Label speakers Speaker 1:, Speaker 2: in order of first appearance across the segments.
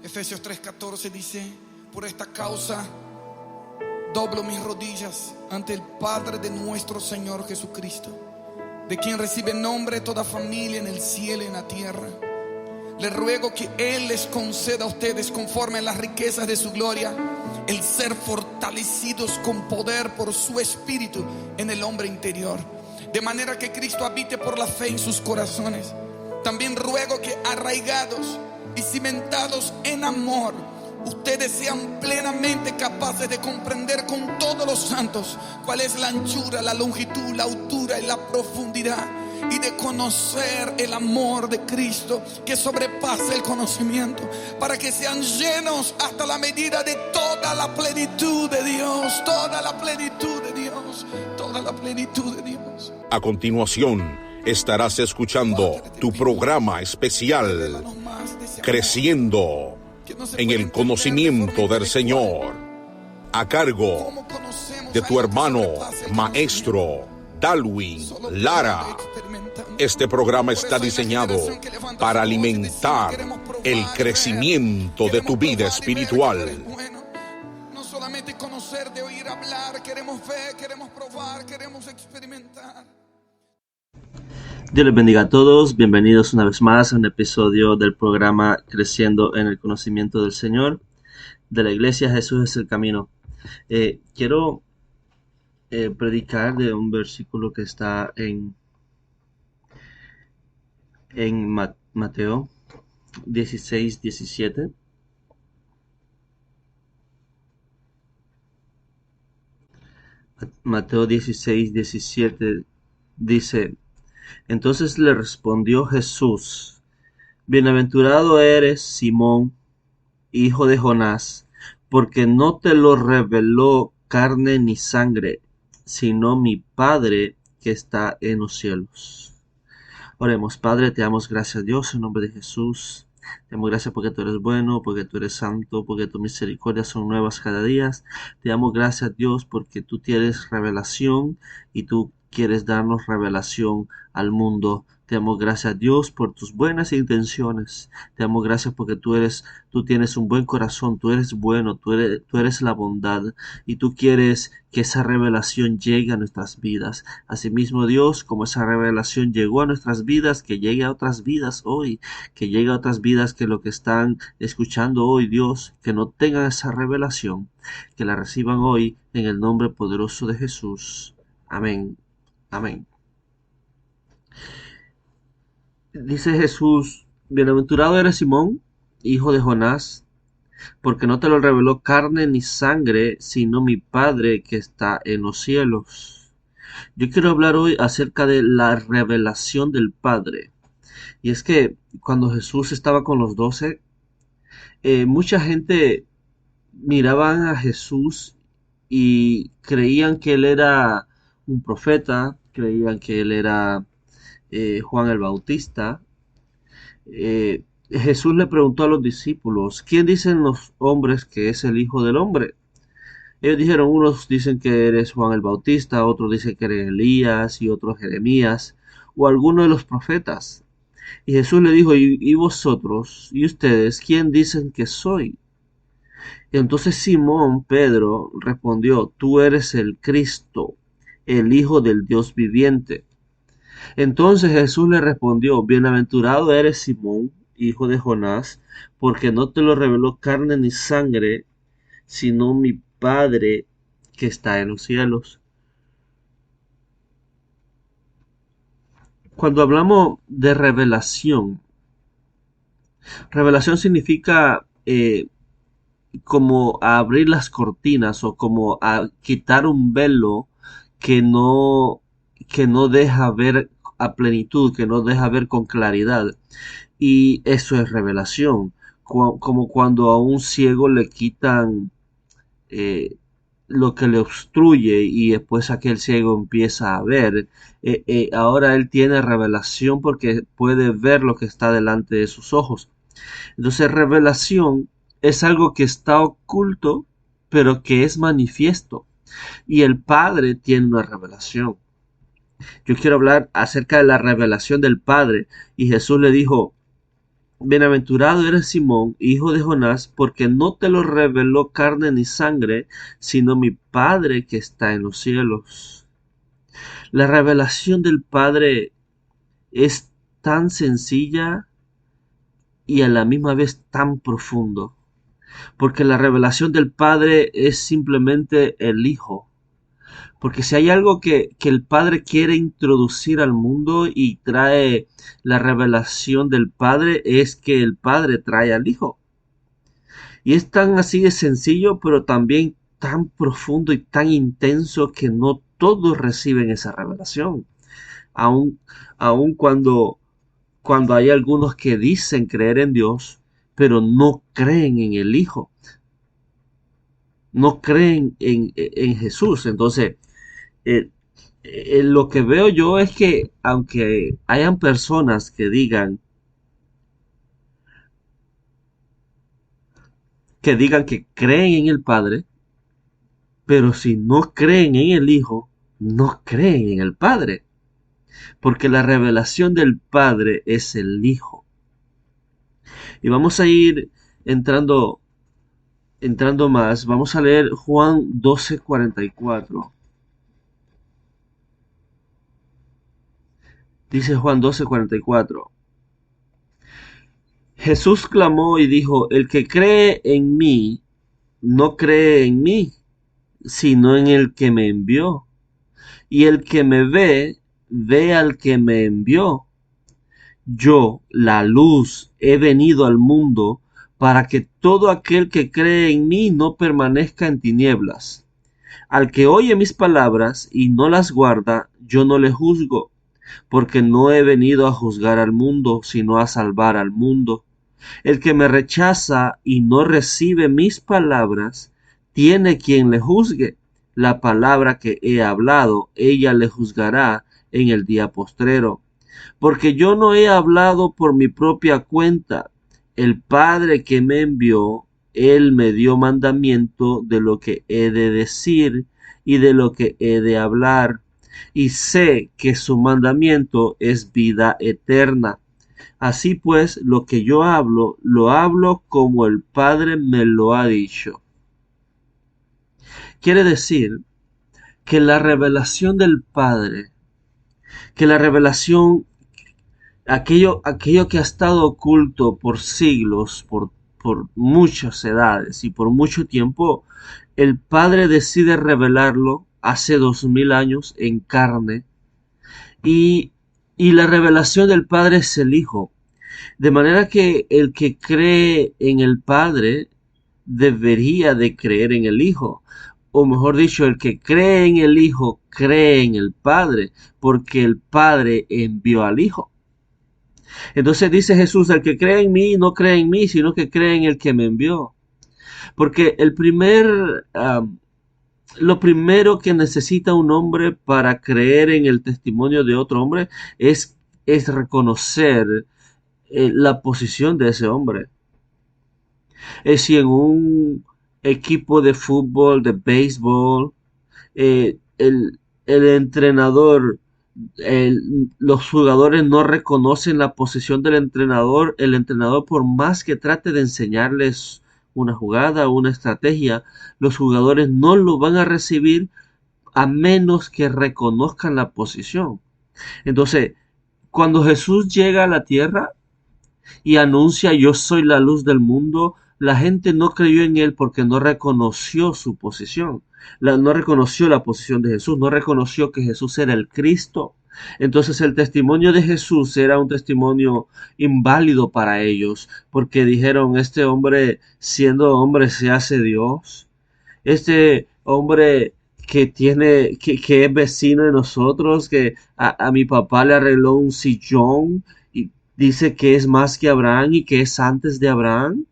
Speaker 1: Efesios 3:14 dice: por esta causa doblo mis rodillas ante el Padre de nuestro Señor Jesucristo, de quien recibe nombre toda familia en el cielo y en la tierra. Le ruego que Él les conceda a ustedes, conforme a las riquezas de su gloria, el ser fortalecidos con poder por su Espíritu en el hombre interior, de manera que Cristo habite por la fe en sus corazones. También ruego que, arraigados y cimentados en amor, ustedes sean plenamente capaces de comprender con todos los santos cuál es la anchura, la longitud, la altura y la profundidad, y de conocer el amor de Cristo que sobrepasa el conocimiento, para que sean llenos hasta la medida de toda la plenitud de Dios, toda la plenitud de Dios, toda la plenitud de Dios.
Speaker 2: A continuación estarás escuchando tu programa especial, Creciendo en el Conocimiento del Señor, a cargo de tu hermano maestro Dalwin Lara. Este programa está diseñado para alimentar el crecimiento de tu vida espiritual.
Speaker 1: No solamente conocer, de oír hablar, queremos ver, queremos probar, queremos experimentar.
Speaker 3: Dios les bendiga a todos, bienvenidos una vez más a un episodio del programa Creciendo en el Conocimiento del Señor, de la Iglesia Jesús es el Camino. Quiero predicar de un versículo que está en Mateo 16:17. Mateo 16:17 dice: entonces le respondió Jesús: bienaventurado eres, Simón, hijo de Jonás, porque no te lo reveló carne ni sangre, sino mi Padre que está en los cielos. Oremos. Padre, te damos gracias, Dios, en nombre de Jesús. Te damos gracias porque tú eres bueno, porque tú eres santo, porque tus misericordias son nuevas cada día. Te damos gracias, Dios, porque tú tienes revelación y tú quieres darnos revelación al mundo. Te damos gracias, Dios, por tus buenas intenciones. Te damos gracias porque tú tienes un buen corazón, tú eres bueno, tú eres la bondad, y tú quieres que esa revelación llegue a nuestras vidas. Asimismo, Dios, como esa revelación llegó a nuestras vidas, que llegue a otras vidas hoy, que llegue a otras vidas que lo que están escuchando hoy, Dios, que no tengan esa revelación, que la reciban hoy en el nombre poderoso de Jesús. Amén. Amén. Dice Jesús: bienaventurado eres, Simón, hijo de Jonás, porque no te lo reveló carne ni sangre, sino mi Padre que está en los cielos. Yo quiero hablar hoy acerca de la revelación del Padre. Y es que cuando Jesús estaba con los 12, mucha gente miraban a Jesús y creían que él era un profeta, creían que él era Juan el Bautista. Jesús le preguntó a los discípulos: ¿quién dicen los hombres que es el Hijo del Hombre? Ellos dijeron: unos dicen que eres Juan el Bautista, otros dicen que eres Elías, y otros Jeremías, o alguno de los profetas. Y Jesús le dijo: ¿y vosotros, y ustedes, quién dicen que soy? Y entonces Simón Pedro respondió: tú eres el Cristo, el Hijo del Dios viviente. Entonces Jesús le respondió: bienaventurado eres, Simón, hijo de Jonás, porque no te lo reveló carne ni sangre, sino mi Padre que está en los cielos. Cuando hablamos de revelación significa como a abrir las cortinas, o como a quitar un velo que no deja ver a plenitud, que no deja ver con claridad. Y eso es revelación, como cuando a un ciego le quitan lo que le obstruye, y después aquel ciego empieza a ver. Ahora él tiene revelación porque puede ver lo que está delante de sus ojos. Entonces, revelación es algo que está oculto, pero que es manifiesto. Y el Padre tiene una revelación. Yo quiero hablar acerca de la revelación del Padre. Y Jesús le dijo: Bienaventurado eres Simón, hijo de Jonás, porque no te lo reveló carne ni sangre, sino mi Padre que está en los cielos. La revelación del Padre es tan sencilla y a la misma vez tan profundo, porque la revelación del Padre es simplemente el Hijo. Porque si hay algo que el Padre quiere introducir al mundo y trae la revelación del Padre, es que el Padre trae al Hijo. Y es tan así de sencillo, pero también tan profundo y tan intenso que no todos reciben esa revelación. Aun, aun cuando hay algunos que dicen creer en Dios, pero no creen en el Hijo, no creen en Jesús. Entonces, eh, lo que veo yo es que aunque hayan personas que creen en el Padre, pero si no creen en el Hijo, no creen en el Padre, porque la revelación del Padre es el Hijo. Y vamos a ir entrando más, vamos a leer Juan 12:44. Dice Juan 12:44. Jesús clamó y dijo, el que cree en mí, no cree en mí, sino en el que me envió. Y el que me ve, ve al que me envió. Yo, la luz, he venido al mundo para que todo aquel que cree en mí no permanezca en tinieblas. Al que oye mis palabras y no las guarda, yo no le juzgo, porque no he venido a juzgar al mundo, sino a salvar al mundo. El que me rechaza y no recibe mis palabras, tiene quien le juzgue. La palabra que he hablado, ella le juzgará en el día postrero. Porque yo no he hablado por mi propia cuenta. El Padre que me envió, Él me dio mandamiento de lo que he de decir y de lo que he de hablar. Y sé que su mandamiento es vida eterna. Así pues, lo que yo hablo, lo hablo como el Padre me lo ha dicho. Quiere decir que la revelación del Padre, que la revelación, aquello que ha estado oculto por siglos, por muchas edades y por mucho tiempo, el Padre decide revelarlo hace 2000 años en carne y, y la revelación del Padre es el Hijo. De manera que el que cree en el Padre debería de creer en el Hijo. O mejor dicho, el que cree en el Hijo cree en el Padre, porque el Padre envió al Hijo. Entonces dice Jesús, el que cree en mí no cree en mí, sino que cree en el que me envió. Porque lo primero que necesita un hombre para creer en el testimonio de otro hombre es reconocer la posición de ese hombre. Es si en un equipo de fútbol, de béisbol, el entrenador, los jugadores no reconocen la posición del entrenador, el entrenador por más que trate de enseñarles una jugada, una estrategia, los jugadores no lo van a recibir a menos que reconozcan la posición. Entonces, cuando Jesús llega a la tierra y anuncia yo soy la luz del mundo, la gente no creyó en él porque no reconoció su posición. No reconoció la posición de Jesús, no reconoció que Jesús era el Cristo. Entonces el testimonio de Jesús era un testimonio inválido para ellos, porque dijeron, este hombre siendo hombre se hace Dios. Este hombre que es vecino de nosotros, que a mi papá le arregló un sillón y dice que es más que Abraham y que es antes de Abraham.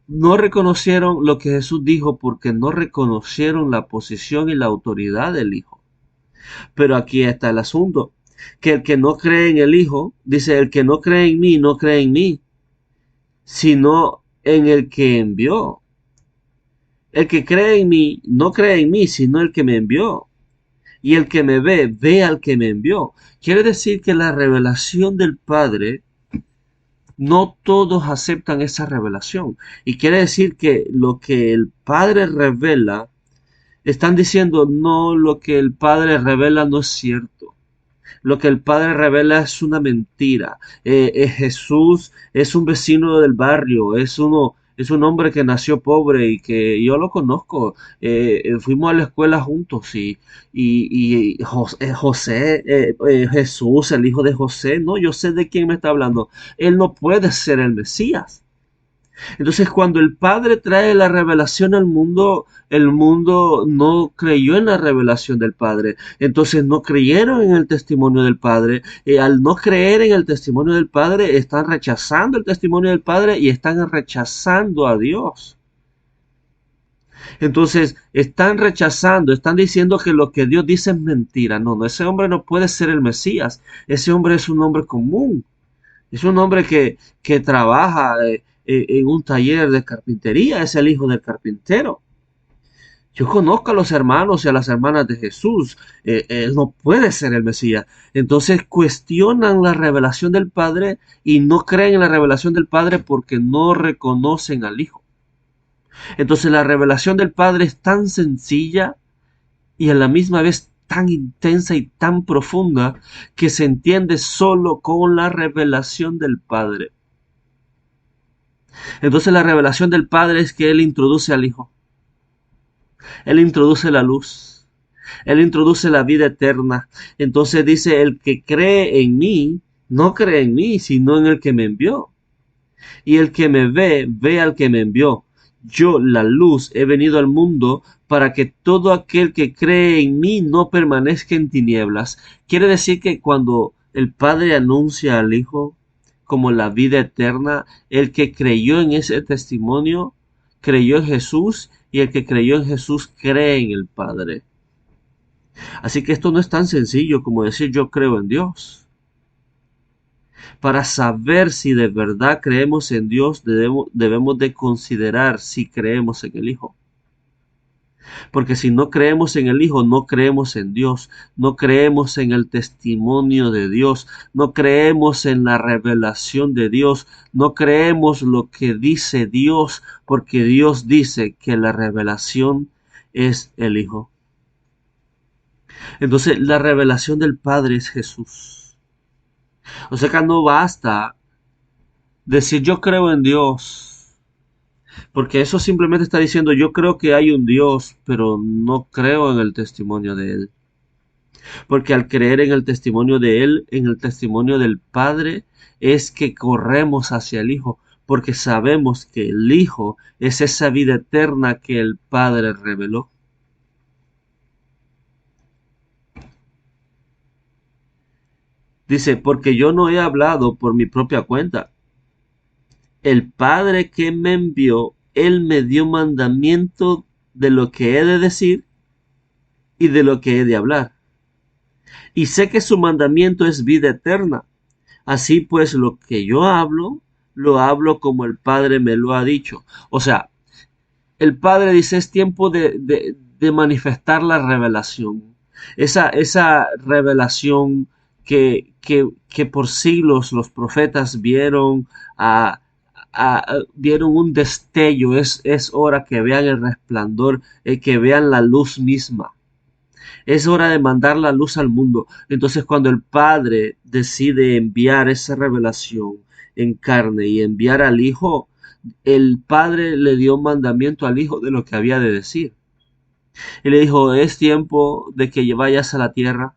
Speaker 3: No reconocieron lo que Jesús dijo porque no reconocieron la posición y la autoridad del Hijo. Pero aquí está el asunto, que el que no cree en el Hijo, dice, el que no cree en mí, no cree en mí, sino en el que envió. El que cree en mí, no cree en mí, sino el que me envió. Y el que me ve, ve al que me envió. Quiere decir que la revelación del Padre No todos aceptan esa revelación. Y quiere decir que lo que el Padre revela, están diciendo, no, lo que el Padre revela no es cierto. Lo que el Padre revela es una mentira. Jesús es un vecino del barrio, es un hombre que nació pobre y que yo lo conozco. Fuimos a la escuela juntos José, Jesús, el hijo de José, no, yo sé de quién me está hablando. Él no puede ser el Mesías. Entonces, cuando el Padre trae la revelación al mundo, el mundo no creyó en la revelación del Padre. Entonces, no creyeron en el testimonio del Padre. Al no creer en el testimonio del Padre, están rechazando el testimonio del Padre y están rechazando a Dios. Entonces, están rechazando, están diciendo que lo que Dios dice es mentira. No, no, ese hombre no puede ser el Mesías. Ese hombre es un hombre común. Es un hombre que trabaja en un taller de carpintería, es el hijo del carpintero. Yo conozco a los hermanos y a las hermanas de Jesús. Él no puede ser el Mesías. Entonces cuestionan la revelación del Padre y no creen en la revelación del Padre porque no reconocen al Hijo. Entonces la revelación del Padre es tan sencilla y a la misma vez tan intensa y tan profunda que se entiende solo con la revelación del Padre. Entonces la revelación del Padre es que Él introduce al Hijo. Él introduce la luz. Él introduce la vida eterna. Entonces dice, el que cree en mí, no cree en mí, sino en el que me envió. Y el que me ve, ve al que me envió. Yo, la luz, he venido al mundo para que todo aquel que cree en mí no permanezca en tinieblas. Quiere decir que cuando el Padre anuncia al Hijo como la vida eterna, el que creyó en ese testimonio, creyó en Jesús, y el que creyó en Jesús cree en el Padre. Así que esto no es tan sencillo como decir yo creo en Dios. Para saber si de verdad creemos en Dios, debemos de considerar si creemos en el Hijo. Porque si no creemos en el Hijo, no creemos en Dios, no creemos en el testimonio de Dios, no creemos en la revelación de Dios, no creemos lo que dice Dios, porque Dios dice que la revelación es el Hijo. Entonces, la revelación del Padre es Jesús. O sea que no basta decir yo creo en Dios, porque eso simplemente está diciendo yo creo que hay un Dios, pero no creo en el testimonio de Él. Porque al creer en el testimonio de Él, en el testimonio del Padre, es que corremos hacia el Hijo, porque sabemos que el Hijo es esa vida eterna que el Padre reveló. Dice, porque yo no he hablado por mi propia cuenta. El Padre que me envió, Él me dio mandamiento de lo que he de decir y de lo que he de hablar. Y sé que su mandamiento es vida eterna. Así pues, lo que yo hablo, lo hablo como el Padre me lo ha dicho. O sea, el Padre dice, es tiempo de manifestar la revelación. Esa revelación que por siglos los profetas vieron vieron un destello. Es hora que vean el resplandor, que vean la luz misma. Es hora de mandar la luz al mundo. Entonces, cuando el Padre decide enviar esa revelación en carne y enviar al Hijo, el Padre le dio mandamiento al Hijo de lo que había de decir. Y le dijo, es tiempo de que vayas a la tierra,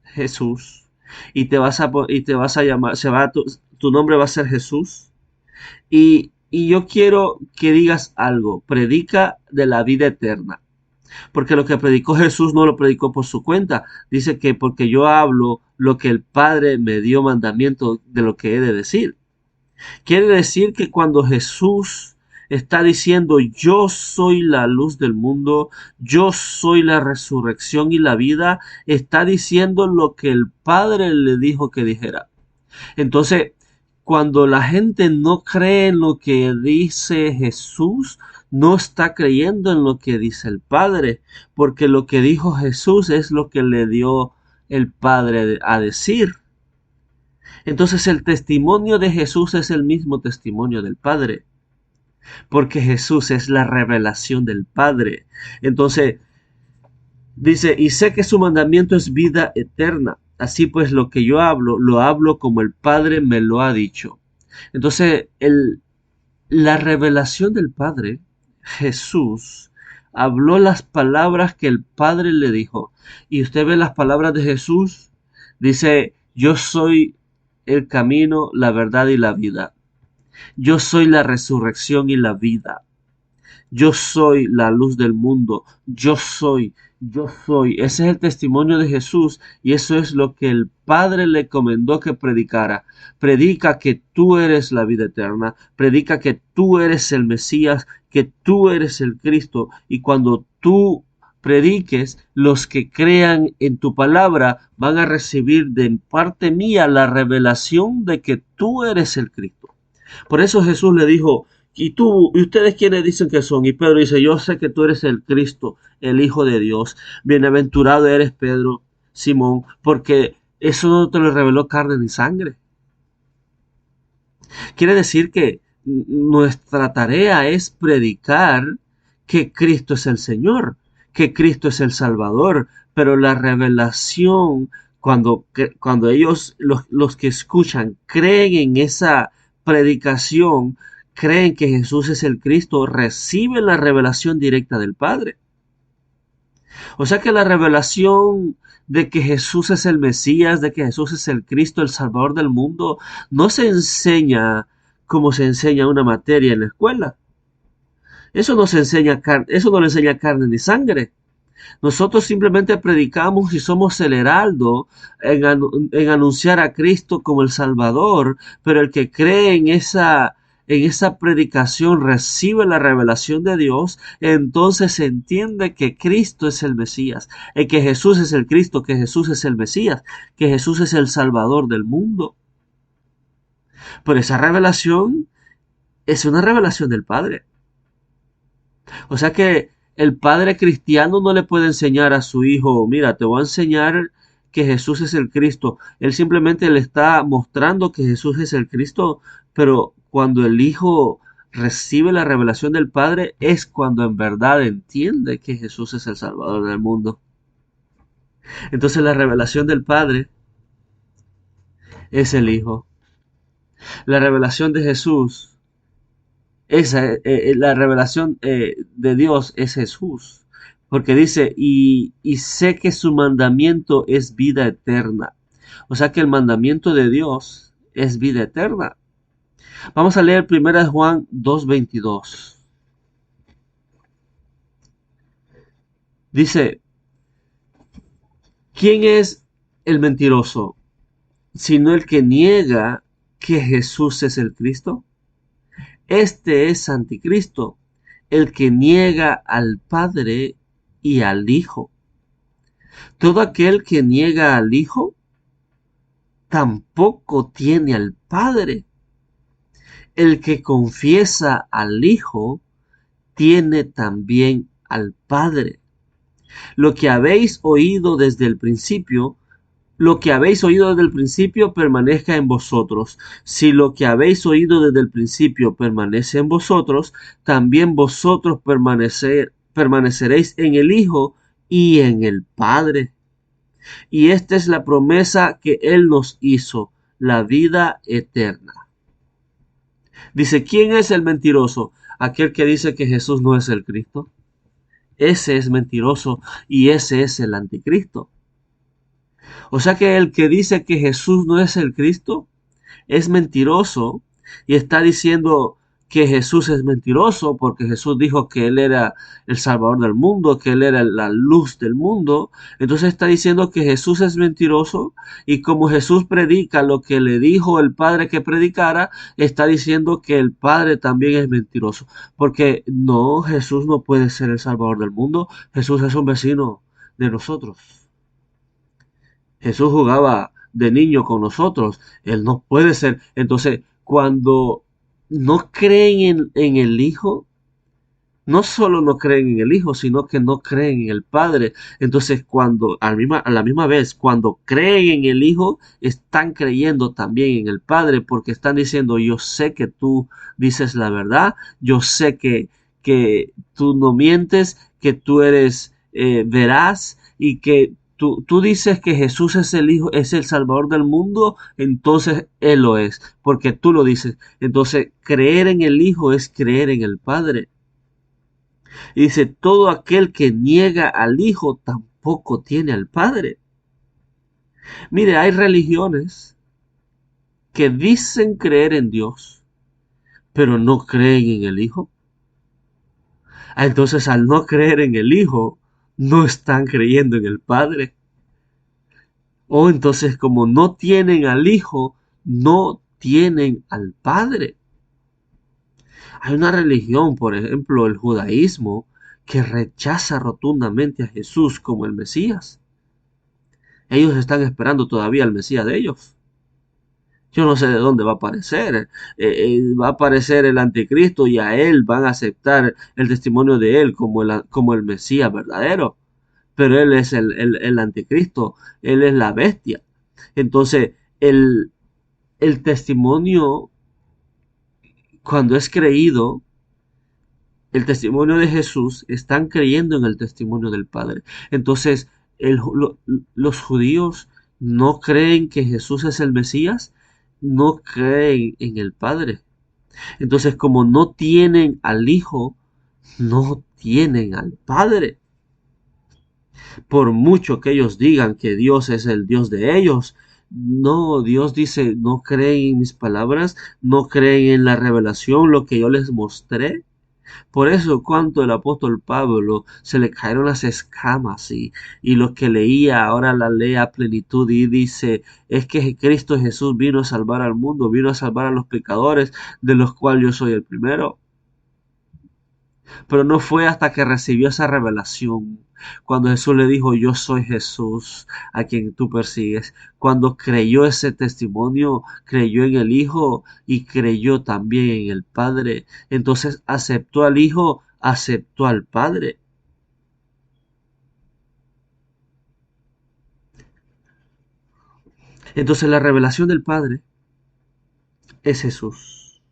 Speaker 3: Jesús, y te vas a llamar, tu nombre va a ser Jesús. Y yo quiero que digas algo, predica de la vida eterna. Porque lo que predicó Jesús no lo predicó por su cuenta. Dice que porque yo hablo lo que el Padre me dio mandamiento de lo que he de decir. Quiere decir que cuando Jesús está diciendo yo soy la luz del mundo, yo soy la resurrección y la vida, está diciendo lo que el Padre le dijo que dijera. Entonces, cuando la gente no cree en lo que dice Jesús, no está creyendo en lo que dice el Padre, porque lo que dijo Jesús es lo que le dio el Padre a decir. Entonces el testimonio de Jesús es el mismo testimonio del Padre, porque Jesús es la revelación del Padre. Entonces dice, y sé que su mandamiento es vida eterna. Así pues lo que yo hablo, lo hablo como el Padre me lo ha dicho. Entonces la revelación del Padre, Jesús, habló las palabras que el Padre le dijo. Y usted ve las palabras de Jesús, dice, yo soy el camino, la verdad y la vida. Yo soy la resurrección y la vida. Yo soy la luz del mundo. Yo soy. Ese es el testimonio de Jesús y eso es lo que el Padre le encomendó que predicara. Predica que tú eres la vida eterna. Predica que tú eres el Mesías, que tú eres el Cristo. Y cuando tú prediques, los que crean en tu palabra van a recibir de parte mía la revelación de que tú eres el Cristo. Por eso Jesús le dijo, ¿y ustedes quiénes dicen que son? Y Pedro dice, yo sé que tú eres el Cristo, el Hijo de Dios. Bienaventurado eres, Pedro, Simón, porque eso no te lo reveló carne ni sangre. Quiere decir que nuestra tarea es predicar que Cristo es el Señor, que Cristo es el Salvador, pero la revelación, cuando ellos, los que escuchan, creen en esa predicación, creen que Jesús es el Cristo, reciben la revelación directa del Padre. O sea que la revelación de que Jesús es el Mesías, de que Jesús es el Cristo, el Salvador del mundo, no se enseña como se enseña una materia en la escuela. Eso no lo enseña carne ni sangre. Nosotros simplemente predicamos y somos el heraldo en anunciar a Cristo como el Salvador, pero el que cree en esa predicación recibe la revelación de Dios, entonces se entiende que Cristo es el Mesías, que Jesús es el Cristo, que Jesús es el Mesías, que Jesús es el Salvador del mundo. Pero esa revelación es una revelación del Padre. O sea que el padre cristiano no le puede enseñar a su hijo, mira, te voy a enseñar que Jesús es el Cristo. Él simplemente le está mostrando que Jesús es el Cristo, pero cuando el hijo recibe la revelación del Padre es cuando en verdad entiende que Jesús es el Salvador del mundo. Entonces la revelación del Padre es el Hijo. La revelación de Jesús, la revelación de Dios es Jesús. Porque dice, y sé que su mandamiento es vida eterna. O sea que el mandamiento de Dios es vida eterna. Vamos a leer 1 Juan 2:22. Dice, ¿quién es el mentiroso? Sino el que niega que Jesús es el Cristo. Este es anticristo, el que niega al Padre y al Hijo. Todo aquel que niega al Hijo tampoco tiene al Padre. El que confiesa al Hijo tiene también al Padre. Lo que habéis oído desde el principio, permanezca en vosotros. Si lo que habéis oído desde el principio permanece en vosotros, también vosotros permaneceréis en el Hijo y en el Padre. Y esta es la promesa que Él nos hizo, la vida eterna. Dice, ¿quién es el mentiroso? Aquel que dice que Jesús no es el Cristo. Ese es mentiroso y ese es el anticristo. O sea que el que dice que Jesús no es el Cristo es mentiroso y está diciendo que Jesús es mentiroso porque Jesús dijo que Él era el Salvador del mundo, que Él era la luz del mundo. Entonces está diciendo que Jesús es mentiroso y como Jesús predica lo que le dijo el Padre que predicara, está diciendo que el Padre también es mentiroso. Porque no, Jesús no puede ser el Salvador del mundo. Jesús es un vecino de nosotros. Jesús jugaba de niño con nosotros. Él no puede ser. Entonces, cuando no creen en el Hijo, no solo no creen en el Hijo, sino que no creen en el Padre. Entonces, cuando a la misma vez, cuando creen en el Hijo, están creyendo también en el Padre, porque están diciendo, yo sé que tú dices la verdad, yo sé que tú no mientes, que tú eres veraz y que tú dices que Jesús es el Hijo, es el Salvador del mundo, entonces Él lo es, porque tú lo dices. Entonces, creer en el Hijo es creer en el Padre. Y dice, todo aquel que niega al Hijo tampoco tiene al Padre. Mire, hay religiones que dicen creer en Dios, pero no creen en el Hijo. Entonces, al no creer en el Hijo, no están creyendo en el Padre. O entonces, como no tienen al Hijo, no tienen al Padre. Hay una religión, por ejemplo, el judaísmo, que rechaza rotundamente a Jesús como el Mesías. Ellos están esperando todavía al Mesías de ellos. Yo no sé de dónde va a aparecer. Va a aparecer el anticristo y a él van a aceptar el testimonio de él como el Mesías verdadero. Pero él es el anticristo, él es la bestia. Entonces, el testimonio, cuando es creído, el testimonio de Jesús, están creyendo en el testimonio del Padre. Entonces, los judíos no creen que Jesús es el Mesías, no creen en el Padre. Entonces, como no tienen al Hijo, no tienen al Padre. Por mucho que ellos digan que Dios es el Dios de ellos, no, Dios dice, no creen en mis palabras, no creen en la revelación, lo que yo les mostré. Por eso cuando el apóstol Pablo se le cayeron las escamas y lo que leía ahora la lee a plenitud y dice, es que Cristo Jesús vino a salvar al mundo, vino a salvar a los pecadores, de los cuales yo soy el primero. Pero no fue hasta que recibió esa revelación, cuando Jesús le dijo, yo soy Jesús a quien tú persigues. Cuando creyó ese testimonio, creyó en el Hijo y creyó también en el Padre. Entonces aceptó al Hijo, aceptó al Padre. Entonces la revelación del Padre es Jesús.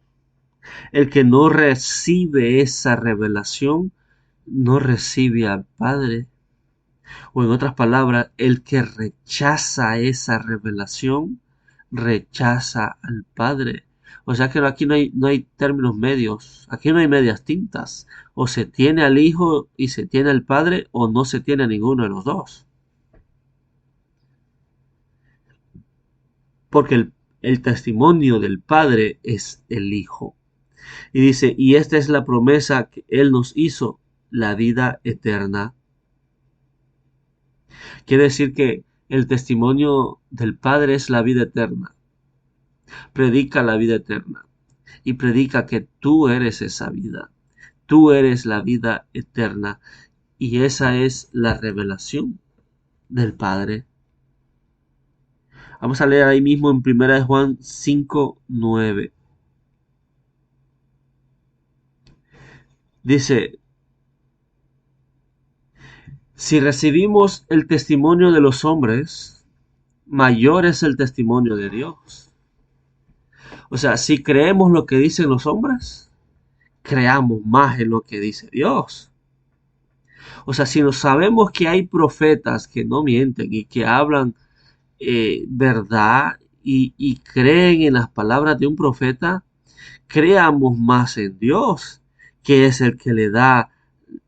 Speaker 3: El que no recibe esa revelación, no recibe al Padre. O en otras palabras, el que rechaza esa revelación, rechaza al Padre. O sea que aquí no hay términos medios, aquí no hay medias tintas. O se tiene al Hijo y se tiene al Padre, o no se tiene a ninguno de los dos. Porque el testimonio del Padre es el Hijo. Y dice, y esta es la promesa que Él nos hizo, la vida eterna. Quiere decir que el testimonio del Padre es la vida eterna. Predica la vida eterna y predica que tú eres esa vida. Tú eres la vida eterna y esa es la revelación del Padre. Vamos a leer ahí mismo en 1 Juan 5:9. Dice, si recibimos el testimonio de los hombres, mayor es el testimonio de Dios. O sea, si creemos lo que dicen los hombres, creamos más en lo que dice Dios. O sea, si no sabemos que hay profetas que no mienten y que hablan verdad y creen en las palabras de un profeta, creamos más en Dios, que es el que le da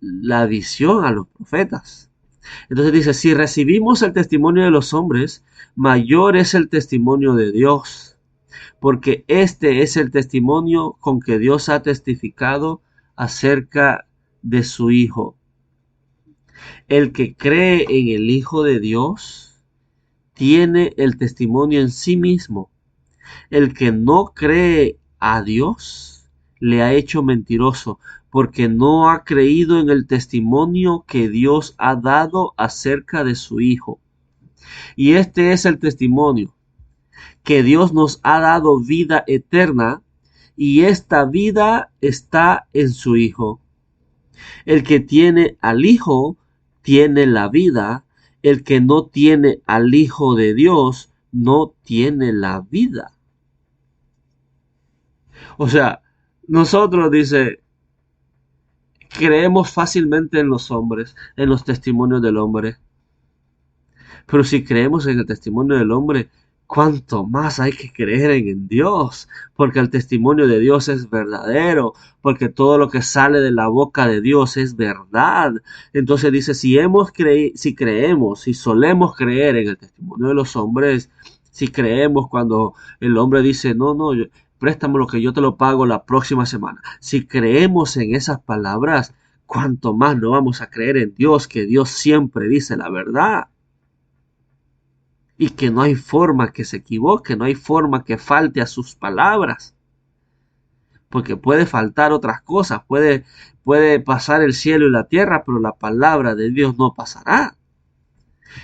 Speaker 3: la visión a los profetas. Entonces dice, si recibimos el testimonio de los hombres, mayor es el testimonio de Dios, porque este es el testimonio con que Dios ha testificado acerca de su Hijo. El que cree en el Hijo de Dios tiene el testimonio en sí mismo. El que no cree a Dios le ha hecho mentiroso, porque no ha creído en el testimonio que Dios ha dado acerca de su Hijo. Y este es el testimonio, que Dios nos ha dado vida eterna, y esta vida está en su Hijo. El que tiene al Hijo tiene la vida. El que no tiene al Hijo de Dios no tiene la vida. O sea, nosotros, dice, creemos fácilmente en los hombres, en los testimonios del hombre. Pero si creemos en el testimonio del hombre, ¿cuánto más hay que creer en Dios? Porque el testimonio de Dios es verdadero, porque todo lo que sale de la boca de Dios es verdad. Entonces dice, si creemos, si solemos creer en el testimonio de los hombres, si creemos cuando el hombre dice, no, no, préstame lo que yo te lo pago la próxima semana. Si creemos en esas palabras, ¿cuánto más no vamos a creer en Dios, que Dios siempre dice la verdad? Y que no hay forma que se equivoque, no hay forma que falte a sus palabras. Porque puede faltar otras cosas, puede pasar el cielo y la tierra, pero la palabra de Dios no pasará.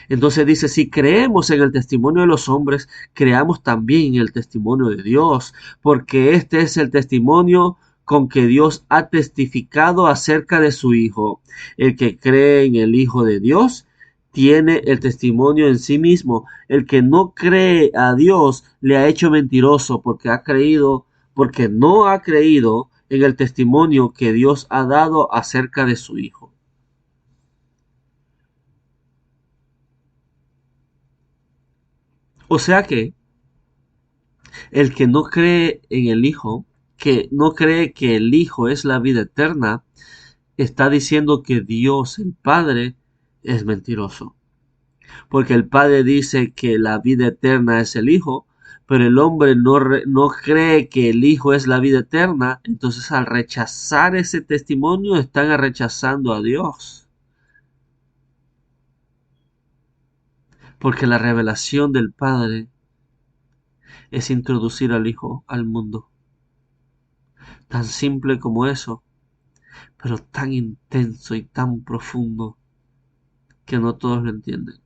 Speaker 3: Entonces dice, si creemos en el testimonio de los hombres, creamos también en el testimonio de Dios, porque este es el testimonio con que Dios ha testificado acerca de su Hijo. El que cree en el Hijo de Dios tiene el testimonio en sí mismo. El que no cree a Dios le ha hecho mentiroso porque no ha creído en el testimonio que Dios ha dado acerca de su Hijo. O sea que el que no cree en el Hijo, que no cree que el Hijo es la vida eterna, está diciendo que Dios, el Padre, es mentiroso. Porque el Padre dice que la vida eterna es el Hijo, pero el hombre no cree que el Hijo es la vida eterna. Entonces, al rechazar ese testimonio, están rechazando a Dios. Porque la revelación del Padre es introducir al Hijo al mundo. Tan simple como eso, pero tan intenso y tan profundo que no todos lo entienden.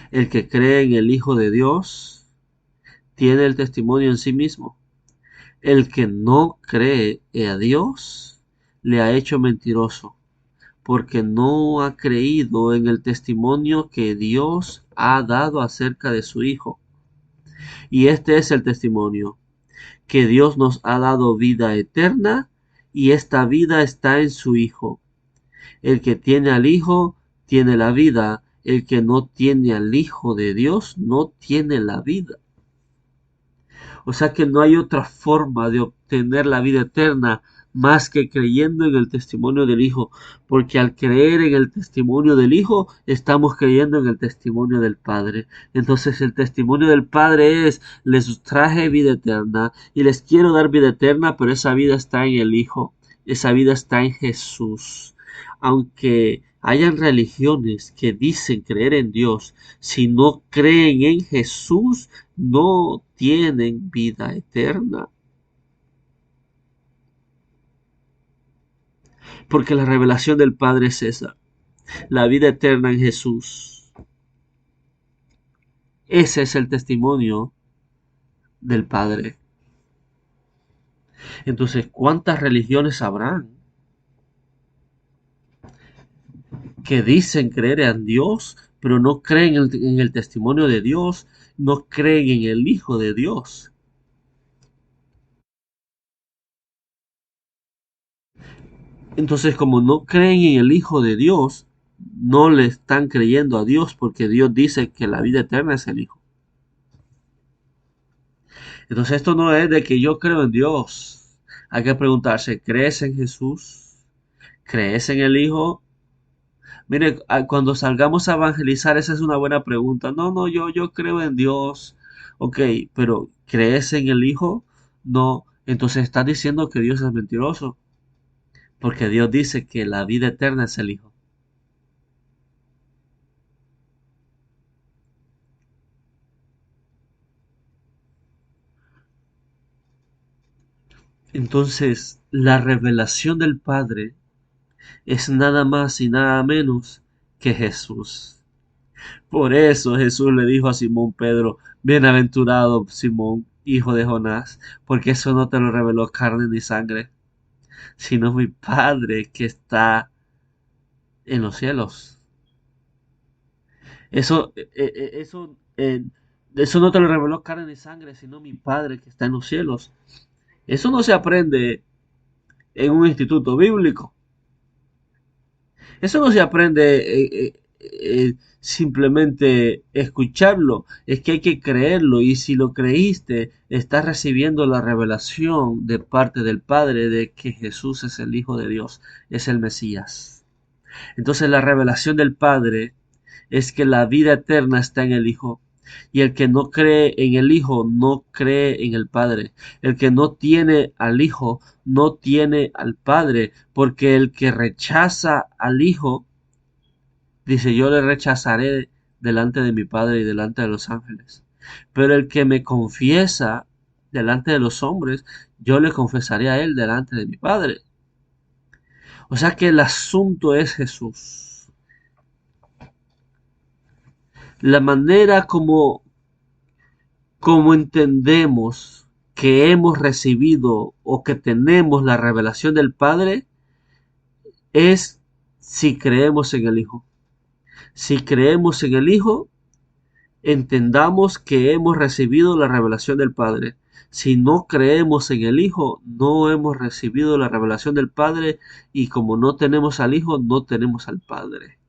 Speaker 3: El que cree en el Hijo de Dios tiene el testimonio en sí mismo. El que no cree a Dios le ha hecho mentiroso, porque no ha creído en el testimonio que Dios ha dado acerca de su Hijo. Y este es el testimonio, que Dios nos ha dado vida eterna, y esta vida está en su Hijo. El que tiene al Hijo tiene la vida, el que no tiene al Hijo de Dios no tiene la vida. O sea que no hay otra forma de obtener la vida eterna más que creyendo en el testimonio del Hijo, porque al creer en el testimonio del Hijo, estamos creyendo en el testimonio del Padre. Entonces el testimonio del Padre es, les traje vida eterna y les quiero dar vida eterna, pero esa vida está en el Hijo, esa vida está en Jesús. Aunque hayan religiones que dicen creer en Dios, si no creen en Jesús, no tienen vida eterna. Porque la revelación del Padre es esa, la vida eterna en Jesús. Ese es el testimonio del Padre. Entonces, ¿cuántas religiones habrán que dicen creer en Dios, pero no creen en el testimonio de Dios, no creen en el Hijo de Dios? Entonces, como no creen en el Hijo de Dios, no le están creyendo a Dios, porque Dios dice que la vida eterna es el Hijo. Entonces, esto no es de que yo creo en Dios. Hay que preguntarse, ¿crees en Jesús? ¿Crees en el Hijo? Mire, cuando salgamos a evangelizar, esa es una buena pregunta. No, no, yo creo en Dios. Ok, pero ¿crees en el Hijo? No. Entonces estás diciendo que Dios es mentiroso. Porque Dios dice que la vida eterna es el Hijo. Entonces, la revelación del Padre es nada más y nada menos que Jesús. Por eso Jesús le dijo a Simón Pedro, bienaventurado Simón, hijo de Jonás, porque eso no te lo reveló carne ni sangre, sino mi Padre que está en los cielos. Eso no te lo reveló carne ni sangre, sino mi Padre que está en los cielos. Eso no se aprende en un instituto bíblico. Eso no se aprende simplemente escucharlo. Es que hay que creerlo. Y si lo creíste, estás recibiendo la revelación de parte del Padre de que Jesús es el Hijo de Dios, es el Mesías. Entonces la revelación del Padre es que la vida eterna está en el Hijo. Y el que no cree en el Hijo no cree en el Padre. El que no tiene al Hijo no tiene al Padre, porque el que rechaza al Hijo, dice, yo le rechazaré delante de mi Padre y delante de los ángeles. Pero el que me confiesa delante de los hombres, yo le confesaré a él delante de mi Padre. O sea que el asunto es Jesús. La manera como entendemos que hemos recibido o que tenemos la revelación del Padre es si creemos en el Hijo. Si creemos en el Hijo, entendamos que hemos recibido la revelación del Padre. Si no creemos en el Hijo, no hemos recibido la revelación del Padre, y como no tenemos al Hijo, no tenemos al Padre.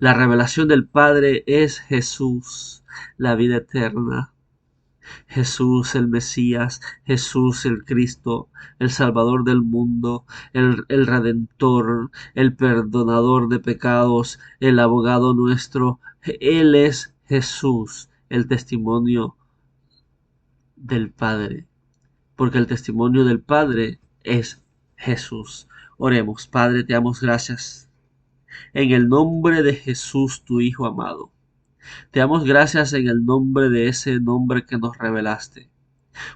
Speaker 3: La revelación del Padre es Jesús, la vida eterna. Jesús el Mesías, Jesús el Cristo, el Salvador del mundo, el Redentor, el perdonador de pecados, el abogado nuestro. Él es Jesús, el testimonio del Padre, porque el testimonio del Padre es Jesús. Oremos. Padre, te damos gracias en el nombre de Jesús, tu Hijo amado. Te damos gracias en el nombre de ese nombre que nos revelaste,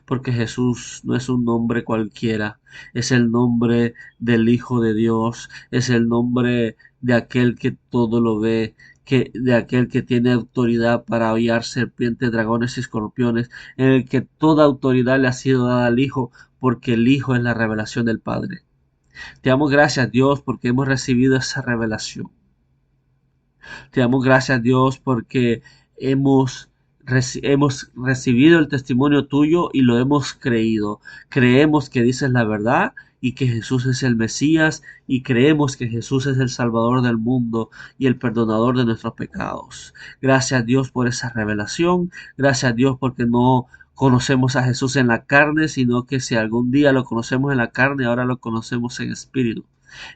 Speaker 3: porque Jesús no es un nombre cualquiera, es el nombre del Hijo de Dios, es el nombre de aquel que todo lo ve, de aquel que tiene autoridad para hollar serpientes, dragones y escorpiones, en el que toda autoridad le ha sido dada al Hijo, porque el Hijo es la revelación del Padre. Te damos gracias, Dios, porque hemos recibido esa revelación. Te damos gracias, Dios, porque hemos recibido el testimonio tuyo y lo hemos creído. Creemos que dices la verdad y que Jesús es el Mesías, y creemos que Jesús es el Salvador del mundo y el perdonador de nuestros pecados. Gracias, Dios, por esa revelación. Gracias, Dios, porque no conocemos a Jesús en la carne, sino que si algún día lo conocemos en la carne, ahora lo conocemos en espíritu.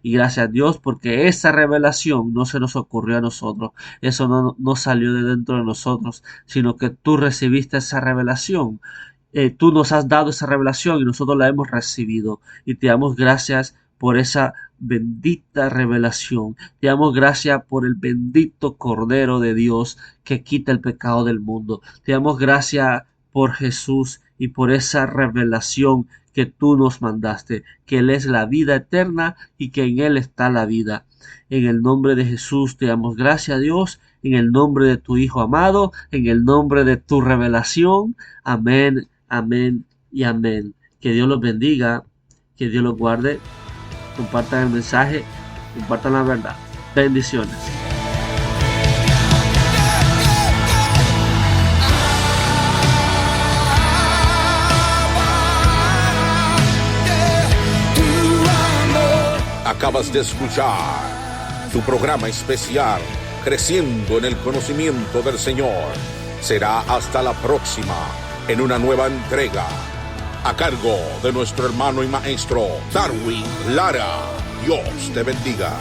Speaker 3: Y gracias a Dios porque esa revelación no se nos ocurrió a nosotros, eso no salió de dentro de nosotros, sino que tú recibiste esa revelación. Tú nos has dado esa revelación y nosotros la hemos recibido, y te damos gracias por esa bendita revelación. Te damos gracias por el bendito Cordero de Dios que quita el pecado del mundo. Te damos gracias por Jesús y por esa revelación que tú nos mandaste, que Él es la vida eterna y que en Él está la vida. En el nombre de Jesús te damos gracias, Dios, en el nombre de tu Hijo amado, en el nombre de tu revelación. Amén, amén y amén. Que Dios los bendiga, que Dios los guarde. Compartan el mensaje, compartan la verdad. Bendiciones.
Speaker 2: Acabas de escuchar tu programa especial, Creciendo en el Conocimiento del Señor. Será hasta la próxima, en una nueva entrega, a cargo de nuestro hermano y maestro, Darwin Lara. Dios te bendiga.